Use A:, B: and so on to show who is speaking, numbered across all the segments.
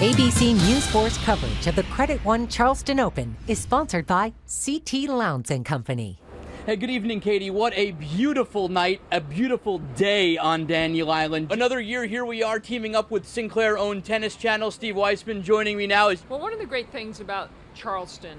A: ABC News 4's coverage of the Credit One Charleston Open is sponsored by CT Lowndes and Company.
B: Hey, good evening, Katie. What a beautiful night, a beautiful day on Daniel Island. Another year, here we are teaming up with Sinclair-owned Tennis Channel. Steve Weissman joining me now.
C: Well, one of the great things about Charleston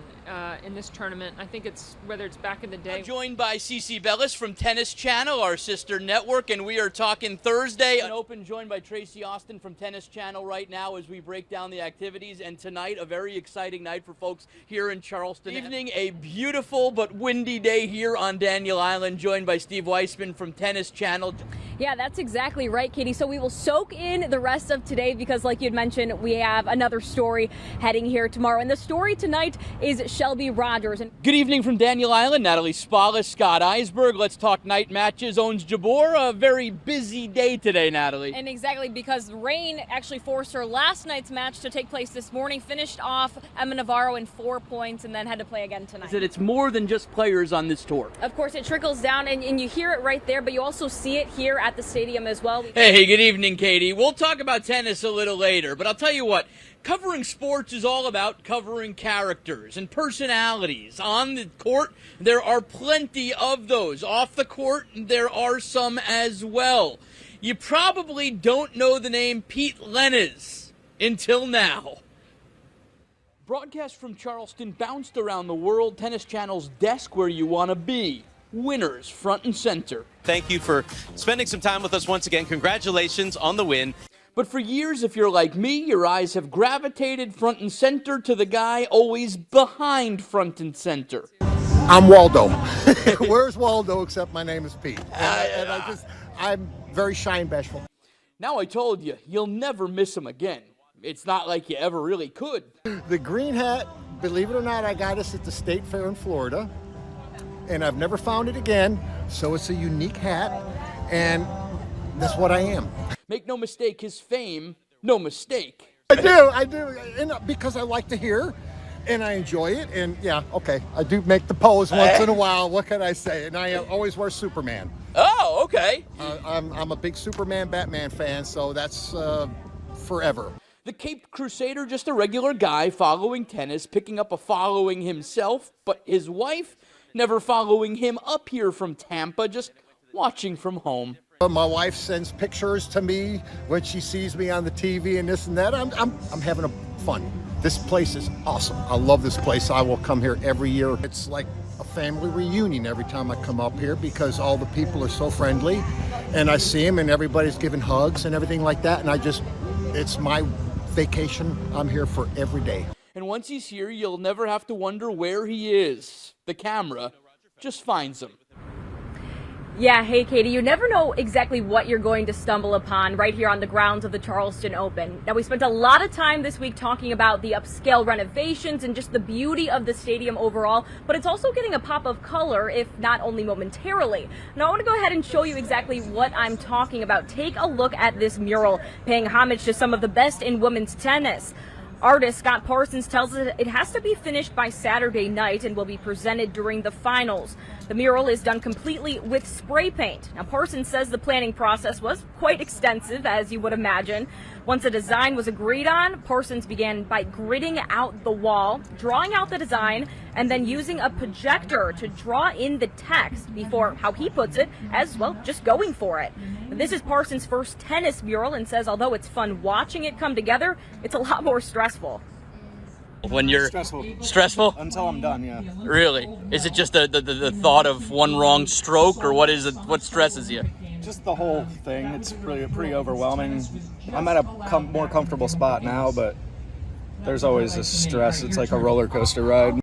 C: in this tournament, I think it's whether it's back in the day.
B: Joined by Cece Bellis from Tennis Channel, our sister network, and we are talking Thursday. An Open joined by Tracy Austin from Tennis Channel right now as we break down the activities. And tonight, a very exciting night for folks here in Charleston. Evening, a beautiful but windy day here on Daniel Island, joined by Steve Weissman from Tennis Channel.
D: Yeah, that's exactly right, Katie. So we will soak in the rest of today because, like you'd mentioned, we have another story heading here tomorrow. And the story tonight is Shelby Rogers.
B: Good evening from Daniel Island. Natalie Spala, Scott Eisberg. Let's talk night matches. Owens Jabeur, a very busy day today, Natalie.
D: And exactly because rain actually forced her last night's match to take place this morning. Finished off Emma Navarro in 4 points and then had to play again tonight.
B: It's more than just players on this tour.
D: Of course, it trickles down and you hear it right there, but you also see it here at the stadium as well.
B: Hey, good evening, Katie. We'll talk about tennis a little later, but I'll tell you what. Covering sports is all about covering characters and personalities. On the court, there are plenty of those. Off the court, there are some as well. You probably don't know the name Pete Lennes until now. Broadcast from Charleston bounced around the world. Tennis Channel's desk where you want to be. Winners front and center.
E: Thank you for spending some time with us once again. Congratulations on the win.
B: But for years, if you're like me, your eyes have gravitated front and center to the guy always behind front and center.
F: I'm Waldo. Where's Waldo except my name is Pete? I'm very shy and bashful.
B: Now I told you, you'll never miss him again. It's not like you ever really could.
F: The green hat, believe it or not, I got us at the State Fair in Florida, and I've never found it again, so it's a unique hat, and that's what I am.
B: Make no mistake, his fame, no mistake.
F: I do, and because I like to hear, and I enjoy it, and yeah, okay, I do make the pose once in a while, what can I say, and I always wear Superman.
B: Oh, okay.
F: I'm a big Superman, Batman fan, so that's forever.
B: The Cape Crusader, just a regular guy following tennis, picking up a following himself, but his wife never following him up here from Tampa, just watching from home.
F: My wife sends pictures to me when she sees me on the TV and this and that. I'm having fun. This place is awesome. I love this place. I will come here every year. It's like a family reunion every time I come up here because all the people are so friendly and I see them and everybody's giving hugs and everything like that. And it's my vacation. I'm here for every day.
B: And once he's here, you'll never have to wonder where he is. The camera just finds him.
D: Yeah, hey Katie, you never know exactly what you're going to stumble upon right here on the grounds of the Charleston Open. Now, we spent a lot of time this week talking about the upscale renovations and just the beauty of the stadium overall, but it's also getting a pop of color, if not only momentarily. Now, I want to go ahead and show you exactly what I'm talking about. Take a look at this mural paying homage to some of the best in women's tennis. Artist Scott Parsons tells us it has to be finished by Saturday night and will be presented during the finals. The mural is done completely with spray paint. Now, Parsons says the planning process was quite extensive, as you would imagine. Once a design was agreed on, Parsons began by gridding out the wall, drawing out the design, and then using a projector to draw in the text before, how he puts it, as well, just going for it. This is Parsons' first tennis mural and says although it's fun watching it come together, it's a lot more stressful.
B: When you're stressful?
G: Until I'm done, yeah.
B: Really? Is it just the thought of one wrong stroke, or what is it? What stresses you?
G: Just the whole thing. It's really pretty overwhelming. I'm at a more comfortable spot now, but there's always this stress. It's like a roller coaster ride.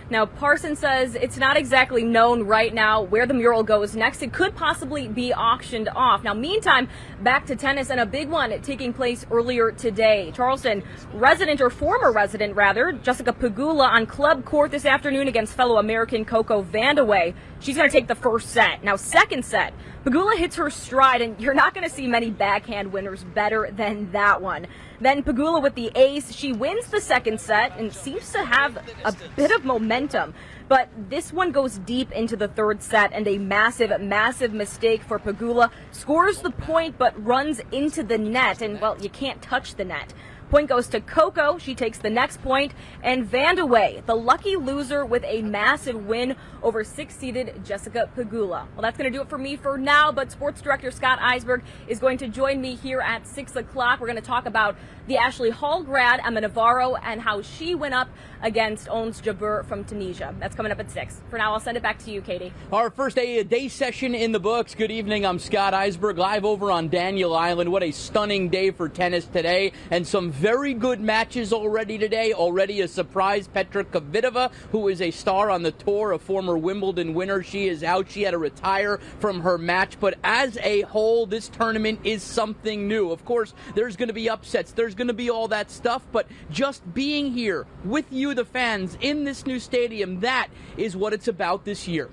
D: Now, Parsons says it's not exactly known right now where the mural goes next. It could possibly be auctioned off. Now, meantime, back to tennis, and a big one taking place earlier today. Charleston resident, or former resident rather, Jessica Pegula on club court this afternoon against fellow American Coco Vandeweghe. She's going to take the first set. Now, second set, Pegula hits her stride, and you're not going to see many backhand winners better than that one. Then Pegula with the ace. She wins the second set and seems to have a bit of momentum. But this one goes deep into the third set, and a massive mistake for Pegula. Scores the point, but runs into the net, and, well, you can't touch the net. Point goes to Coco. She takes the next point. And Vandeweghe, the lucky loser, with a massive win over 6-seeded Jessica Pegula. Well, that's going to do it for me for now, but Sports Director Scott Eisberg is going to join me here at 6 o'clock. We're going to talk about the Ashley Hall grad, Emma Navarro, and how she went up against Ons Jabeur from Tunisia. That's coming up at 6. For now, I'll send it back to you, Katie.
B: Our first day session in the books. Good evening. I'm Scott Eisberg, live over on Daniel Island. What a stunning day for tennis today, and some very good matches already today. Already a surprise, Petra Kvitova, who is a star on the tour, a former Wimbledon winner. She is out. She had to retire from her match. But as a whole, this tournament is something new. Of course, there's going to be upsets. There's going to be all that stuff. But just being here with you, the fans, in this new stadium, that is what it's about this year.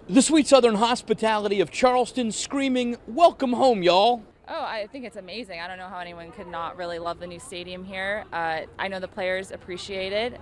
B: The sweet southern hospitality of Charleston screaming, "Welcome home, y'all."
H: Oh, I think it's amazing. I don't know how anyone could not really love the new stadium here. I know the players appreciate it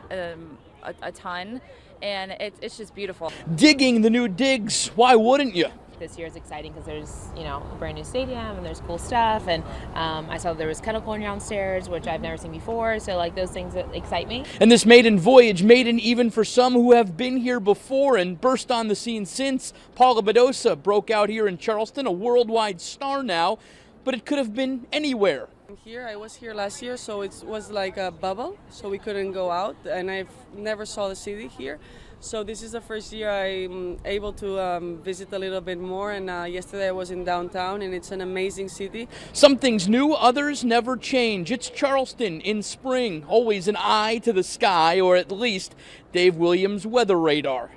H: a ton, and it's just beautiful.
B: Digging the new digs, why wouldn't you?
H: This year is exciting because there's, a brand new stadium and there's cool stuff, and I saw there was kettle corn downstairs, which I've never seen before, so like those things that excite me.
B: And this maiden voyage, maiden even for some who have been here before and burst on the scene since. Paula Badosa broke out here in Charleston, a worldwide star now, but it could have been anywhere.
I: I was here last year, so it was like a bubble, so we couldn't go out, and I've never saw the city here. So this is the first year I'm able to visit a little bit more, and yesterday I was in downtown, and it's an amazing city.
B: Some things new, others never change. It's Charleston in spring, always an eye to the sky, or at least Dave Williams' weather radar.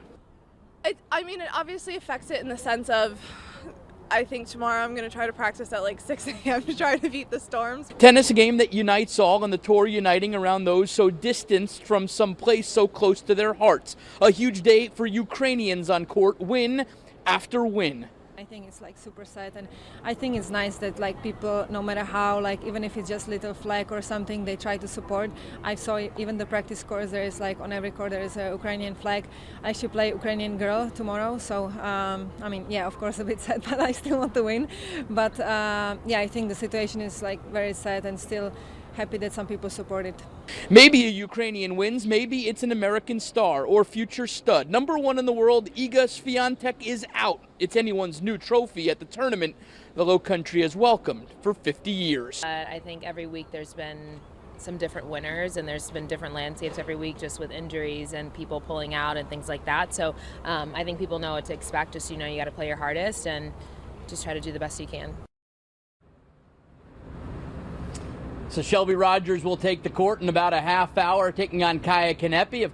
J: It obviously affects it in the sense of, I think tomorrow I'm going to try to practice at like 6 a.m. to try to beat the storms.
B: Tennis, a game that unites all, and the tour uniting around those so distanced from some place so close to their hearts. A huge day for Ukrainians on court, win after win.
K: I think it's like super sad, and I think it's nice that like people, no matter how, like even if it's just little flag or something, they try to support. I saw even the practice course, there is like on every court there is a Ukrainian flag. I should play Ukrainian girl tomorrow, so of course a bit sad, but I still want to win. But I think the situation is like very sad, and still happy that some people support it.
B: Maybe a Ukrainian wins, maybe it's an American star or future stud. Number one in the world, Iga Swiatek is out. It's anyone's new trophy at the tournament the Low Country has welcomed for 50 years.
H: I think every week there's been some different winners, and there's been different landscapes every week, just with injuries and people pulling out and things like that. So I think people know what to expect. Just, you got to play your hardest and just try to do the best you can.
B: So Shelby Rogers will take the court in about a half hour, taking on Kaya Kanepi.